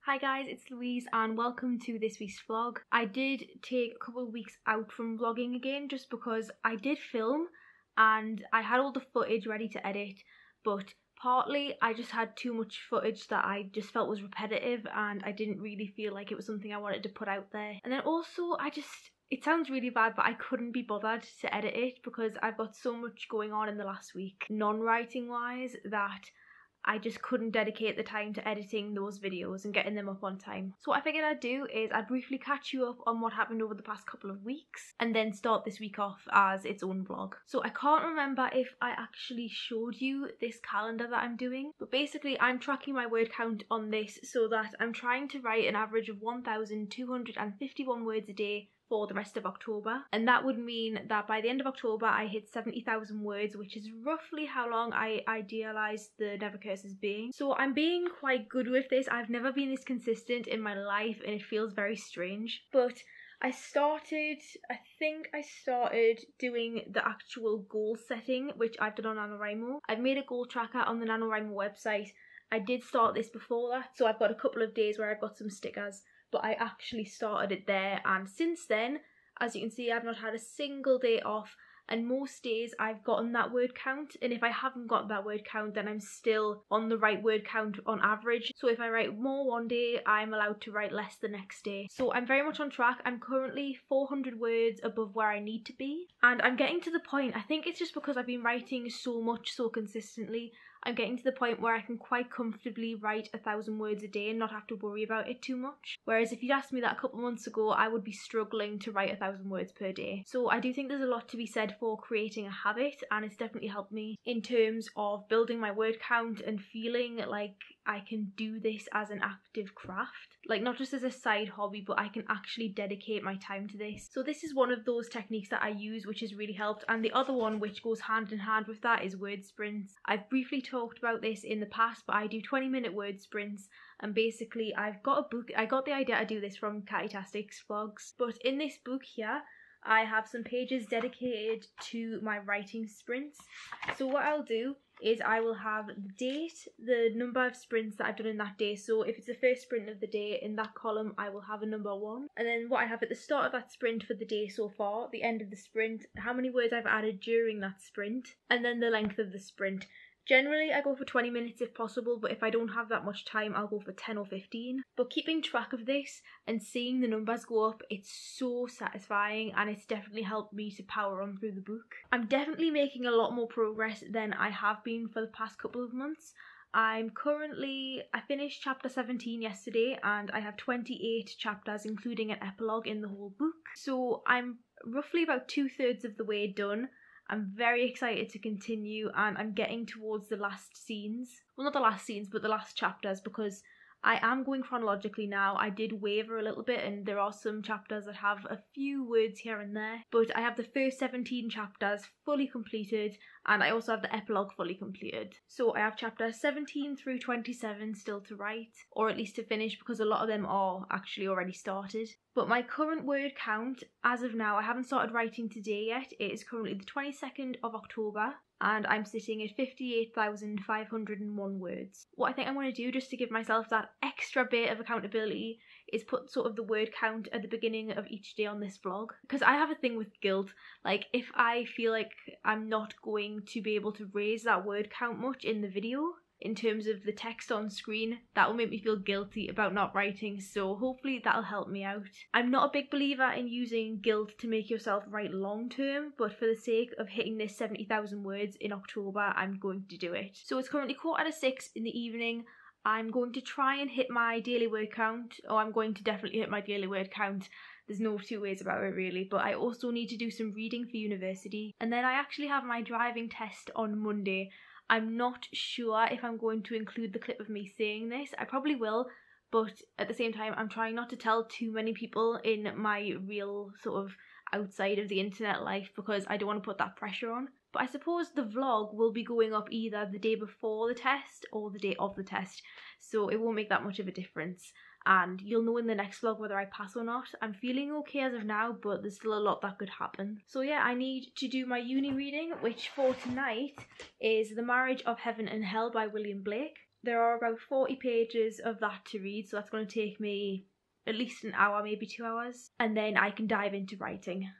Hi guys, it's Louise and welcome to this week's vlog. I did take a couple of weeks out from vlogging again just because I did film and I had all the footage ready to edit, but partly I just had too much footage that I just felt was repetitive and I didn't really feel like it was something I wanted to put out there. And then also it sounds really bad, but I couldn't be bothered to edit it because I've got so much going on in the last week, non-writing wise, that I just couldn't dedicate the time to editing those videos and getting them up on time. So what I figured I'd do is I'd briefly catch you up on what happened over the past couple of weeks and then start this week off as its own vlog. So I can't remember if I actually showed you this calendar that I'm doing, but basically I'm tracking my word count on this so that I'm trying to write an average of 1,251 words a day for the rest of October, and that would mean that by the end of October I hit 70,000 words, which is roughly how long I idealised the Never Curses being. So I'm being quite good with this. I've never been this consistent in my life and it feels very strange, but I think I started doing the actual goal setting, which I've done on NaNoWriMo. I've made a goal tracker on the NaNoWriMo website. I did start this before that, so I've got a couple of days where I've got some stickers, but I actually started it there, and since then, as you can see, I've not had a single day off, and most days I've gotten that word count, and if I haven't got that word count, then I'm still on the right word count on average. So if I write more one day, I'm allowed to write less the next day. So I'm very much on track. I'm currently 400 words above where I need to be, and I'm getting to the point, I think it's just because I've been writing so much so consistently, I'm getting to the point where I can quite comfortably write 1,000 words a day and not have to worry about it too much. Whereas if you'd asked me that a couple months ago, I would be struggling to write 1,000 words per day. So I do think there's a lot to be said for creating a habit, and it's definitely helped me in terms of building my word count and feeling like I can do this as an active craft. Like, not just as a side hobby, but I can actually dedicate my time to this. So this is one of those techniques that I use, which has really helped. And the other one, which goes hand in hand with that, is word sprints. I've briefly talked about this in the past, but I do 20-minute word sprints, and basically I've got a book. I got the idea to do this from Catty-tastic's vlogs, but in this book here I have some pages dedicated to my writing sprints. So what I'll do is I will have the date, the number of sprints that I've done in that day. So if it's the first sprint of the day, in that column I will have a number 1. And then what I have at the start of that sprint for the day so far, the end of the sprint, how many words I've added during that sprint, and then the length of the sprint. Generally, I go for 20 minutes if possible, but if I don't have that much time, I'll go for 10 or 15. But keeping track of this and seeing the numbers go up, it's so satisfying, and it's definitely helped me to power on through the book. I'm definitely making a lot more progress than I have been for the past couple of months. I finished chapter 17 yesterday, and I have 28 chapters, including an epilogue in the whole book. So I'm roughly about 2/3 of the way done. I'm very excited to continue, and I'm getting towards the last scenes. Well, not the last scenes, but the last chapters, because I am going chronologically now. I did waver a little bit, and there are some chapters that have a few words here and there, but I have the first 17 chapters fully completed, and I also have the epilogue fully completed. So I have chapters 17 through 27 still to write, or at least to finish, because a lot of them are actually already started. But my current word count, as of now, I haven't started writing today yet, it is currently the 22nd of October, and I'm sitting at 58,501 words. What I think I'm going to do, just to give myself that extra bit of accountability, is put sort of the word count at the beginning of each day on this vlog. Because I have a thing with guilt. Like, if I feel like I'm not going to be able to raise that word count much in the video, in terms of the text on screen, that will make me feel guilty about not writing, so hopefully that'll help me out. I'm not a big believer in using guilt to make yourself write long term, but for the sake of hitting this 70,000 words in October, I'm going to do it. So it's currently 6:15 in the evening. I'm going to try and hit my daily word count, or I'm going to definitely hit my daily word count. There's no two ways about it really, but I also need to do some reading for university, and then I actually have my driving test on Monday. I'm not sure if I'm going to include the clip of me saying this. I probably will, but at the same time I'm trying not to tell too many people in my real sort of outside of the internet life, because I don't want to put that pressure on. But I suppose the vlog will be going up either the day before the test or the day of the test, so it won't make that much of a difference. And you'll know in the next vlog whether I pass or not. I'm feeling okay as of now, but there's still a lot that could happen. So yeah, I need to do my uni reading, which for tonight is The Marriage of Heaven and Hell by William Blake. There are about 40 pages of that to read, so that's going to take me at least an hour, maybe 2 hours, and then I can dive into writing.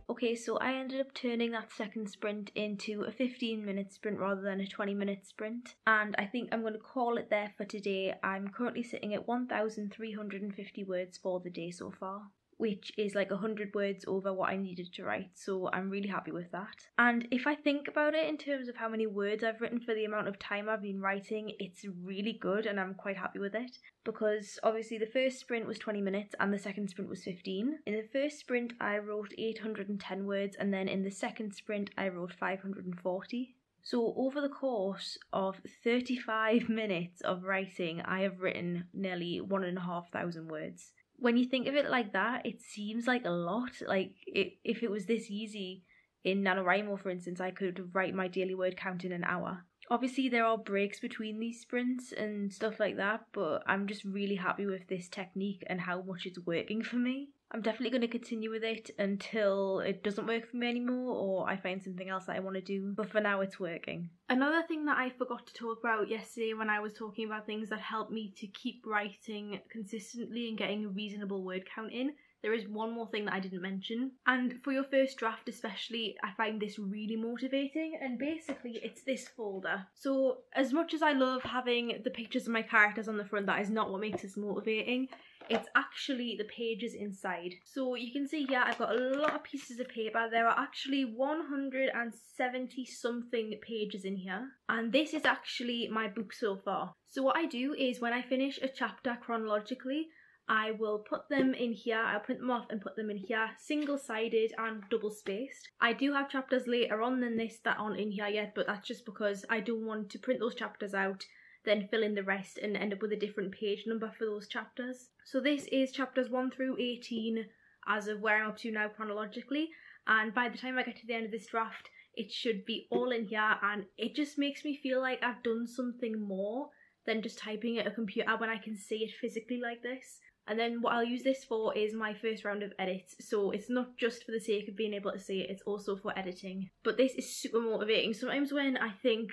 Okay, so I ended up turning that second sprint into a 15-minute sprint rather than a 20-minute sprint, and I think I'm going to call it there for today. I'm currently sitting at 1,350 words for the day so far, which is like 100 words over what I needed to write, so I'm really happy with that. And if I think about it in terms of how many words I've written for the amount of time I've been writing, it's really good and I'm quite happy with it, because obviously the first sprint was 20 minutes and the second sprint was 15. In the first sprint I wrote 810 words, and then in the second sprint I wrote 540. So over the course of 35 minutes of writing, I have written nearly 1,500 words. When you think of it like that, it seems like a lot. Like, if it was this easy in NaNoWriMo, for instance, I could write my daily word count in an hour. Obviously, there are breaks between these sprints and stuff like that, but I'm just really happy with this technique and how much it's working for me. I'm definitely going to continue with it until it doesn't work for me anymore or I find something else that I want to do, but for now it's working. Another thing that I forgot to talk about yesterday when I was talking about things that help me to keep writing consistently and getting a reasonable word count in, there is one more thing that I didn't mention. And for your first draft especially, I find this really motivating, and basically it's this folder. So as much as I love having the pictures of my characters on the front, that is not what makes this motivating. It's actually the pages inside. So you can see here I've got a lot of pieces of paper. There are actually 170 something pages in here, and this is actually my book so far. So what I do is when I finish a chapter chronologically, I will put them in here, I'll print them off and put them in here, single-sided and double-spaced. I do have chapters later on than this that aren't in here yet, but that's just because I don't want to print those chapters out, then fill in the rest and end up with a different page number for those chapters. So this is chapters 1 through 18 as of where I'm up to now chronologically, and by the time I get to the end of this draft, it should be all in here, and it just makes me feel like I've done something more than just typing at a computer when I can see it physically like this. And then what I'll use this for is my first round of edits, so it's not just for the sake of being able to see it, it's also for editing. But this is super motivating. Sometimes when I think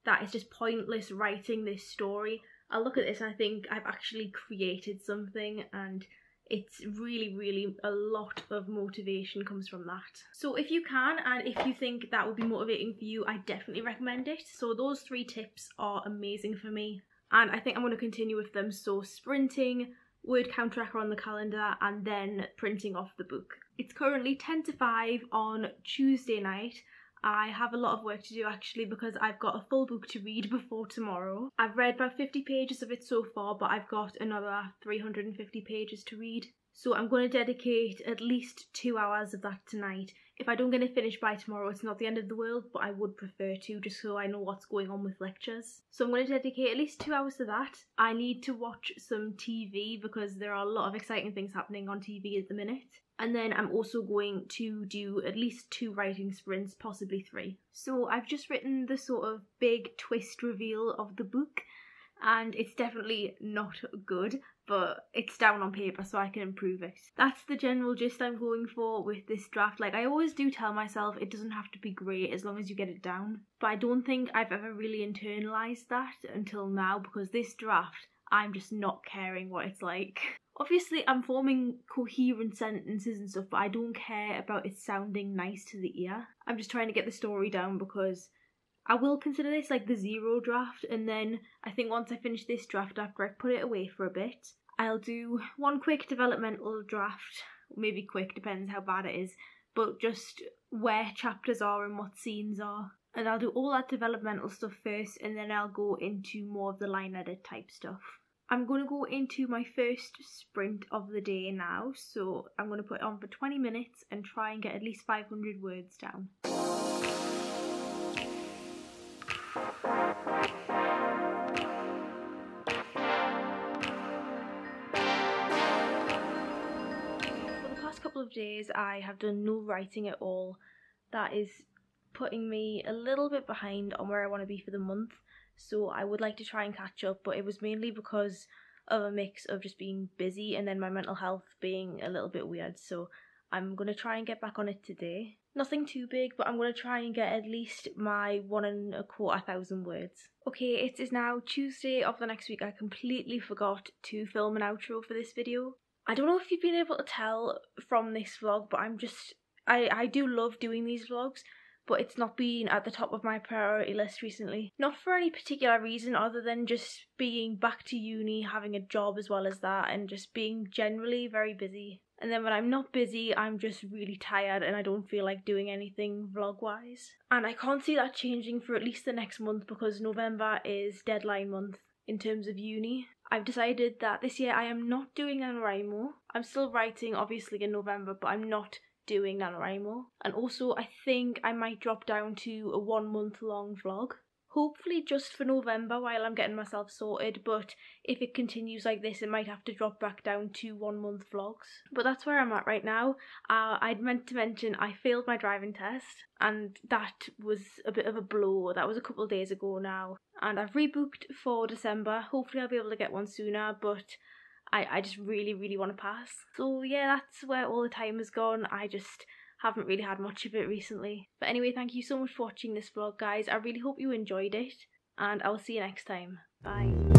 that it's just pointless writing this story, I look at this and I think I've actually created something, and it's really a lot of motivation comes from that. So if you can, and if you think that would be motivating for you, I definitely recommend it. So those 3 tips are amazing for me, and I think I'm going to continue with them. So sprinting, word count tracker on the calendar, and then printing off the book. It's currently 10 to 5 on Tuesday night. I have a lot of work to do actually, because I've got a full book to read before tomorrow. I've read about 50 pages of it so far, but I've got another 350 pages to read. So I'm going to dedicate at least 2 hours of that tonight. If I don't get it finished by tomorrow, it's not the end of the world, but I would prefer to, just so I know what's going on with lectures. So I'm going to dedicate at least 2 hours to that. I need to watch some TV because there are a lot of exciting things happening on TV at the minute. And then I'm also going to do at least 2 writing sprints, possibly 3. So I've just written the sort of big twist reveal of the book, and it's definitely not good, but it's down on paper so I can improve it. That's the general gist I'm going for with this draft. Like, I always do tell myself it doesn't have to be great as long as you get it down, but I don't think I've ever really internalised that until now, because this draft, I'm just not caring what it's like. Obviously I'm forming coherent sentences and stuff, but I don't care about it sounding nice to the ear. I'm just trying to get the story down, because I will consider this like the 0 draft, and then I think once I finish this draft, after I put it away for a bit, I'll do one quick developmental draft. Maybe quick, depends how bad it is, but just where chapters are and what scenes are. And I'll do all that developmental stuff first, and then I'll go into more of the line edit type stuff. I'm going to go into my first sprint of the day now, so I'm going to put it on for 20 minutes and try and get at least 500 words down. of days I have done no writing at all. That is putting me a little bit behind on where I want to be for the month, so I would like to try and catch up, but it was mainly because of a mix of just being busy and then my mental health being a little bit weird, so I'm going to try and get back on it today. Nothing too big, but I'm going to try and get at least my 1,250 words. Okay, it is now Tuesday of the next week. I completely forgot to film an outro for this video. I don't know if you've been able to tell from this vlog, but I do love doing these vlogs, but it's not been at the top of my priority list recently. Not for any particular reason other than just being back to uni, having a job as well as that, and just being generally very busy. And then when I'm not busy, I'm just really tired and I don't feel like doing anything vlog-wise. And I can't see that changing for at least the next month because November is deadline month in terms of uni. I've decided that this year I am not doing NaNoWriMo. I'm still writing obviously in November, but I'm not doing NaNoWriMo. And also I think I might drop down to a 1 month long vlog. Hopefully just for November while I'm getting myself sorted, but if it continues like this it might have to drop back down to 1 month vlogs. But that's where I'm at right now. I'd meant to mention I failed my driving test and that was a bit of a blow. That was a couple of days ago now, and I've rebooked for December. Hopefully I'll be able to get one sooner, but I just really want to pass. So yeah, that's where all the time has gone. I just haven't really had much of it recently. But anyway, thank you so much for watching this vlog, guys. I really hope you enjoyed it, and I will see you next time. Bye.